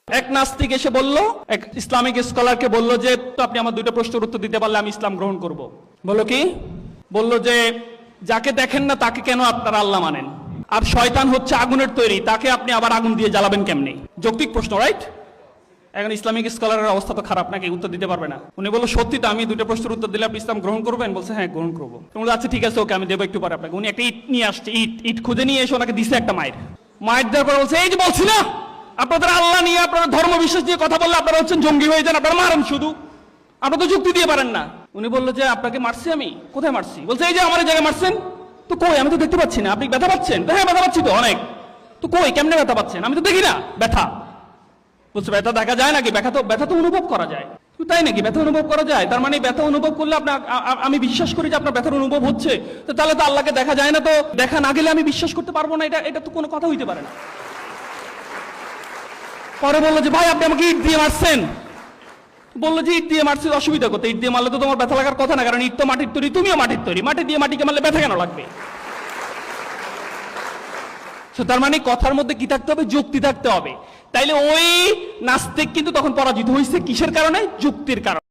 এক নাস্তিক এসে বলল, এক ইসলামিক স্কলারকে বলল যে তো আপনি আমার দুইটা প্রশ্নের উত্তর দিতে পারলে আমি ইসলাম গ্রহণ করব। বলল কি? বলল যে যাকে দেখেন না তাকে কেন আপনারা আল্লাহ মানেন, আর শয়তান হচ্ছে আগুনের তৈরি, তাকে আপনি আবার আগুন দিয়ে জ্বালাবেন কেমনি? যৌক্তিক প্রশ্ন, রাইট? এখন ইসলামিক স্কলারের অবস্থা তো খারাপ, নাকি উত্তর দিতে পারবে না। উনি বলল সত্যি তো, আমি দুটো প্রশ্নের উত্তর দিলে আপনি ইসলাম গ্রহণ করবেন? বলছে হ্যাঁ গ্রহণ করবো। বলছে আচ্ছা ঠিক আছে, ওকে আমি দেবো একটু পরে আপনাকে। উনি একটা ইট নিয়ে আসছে, ইট খুঁজে নিয়ে এসে ওনাকে দিছে একটা মায়ের দেওয়ার পরে বলছে এই যে বলছি না আপনাদের আল্লাহ নিয়ে, আপনারা ধর্ম বিশ্বাস নিয়ে কথা বললে আপনারা হচ্ছেন জঙ্গি হয়ে যান, আপনারা মারেন শুধু, আপনারা তো যুক্তি দিয়ে পারেন না। উনি বললো যে আপনাকে মারছি আমি? কোথায় মারছি? বলছে এই যে আমার জায়গায় মারছেন। তো কই? আমি তো দেখতে পাচ্ছি না। আপনি ব্যথা পাচ্ছেন? হ্যাঁ ব্যথা পাচ্ছি তো অনেক। তো কই, কেমনে ব্যথা পাচ্ছেন? আমি তো দেখি না ব্যথা। বলছে ব্যথা দেখা যায় নাকি? ব্যথা তো অনুভব করা যায়। তাই নাকি? ব্যথা অনুভব করা যায়? তার মানে ব্যথা অনুভব করলে আপনার, আমি বিশ্বাস করি যে আপনার ব্যথার অনুভব হচ্ছে, তো তাহলে তো আল্লাহকে দেখা যায় না, তো দেখা না গেলে আমি বিশ্বাস করতে পারবো না, এটা তো কোনো কথা হইতে পারে না। পরে বললো যে ভাই আপনি আমাকে ইট দিয়ে মারছেন। বললো যে ইট দিয়ে মারছি, অসুবিধা করতে? ইট দিয়ে মারলে তো তোমার ব্যথা লাগার কথা না, কারণ ইট তো মাটির তৈরি, তুমিও মাটির তৈরি, মাটি দিয়ে মাটিকে মারলে ব্যথা কেন লাগবে? তার মানে কথার মধ্যে কি থাকতে হবে? যুক্তি থাকতে হবে। তাইলে ওই নাস্তিক কিন্তু তখন পরাজিত হয়েছে কিসের কারণে? যুক্তির কারণে।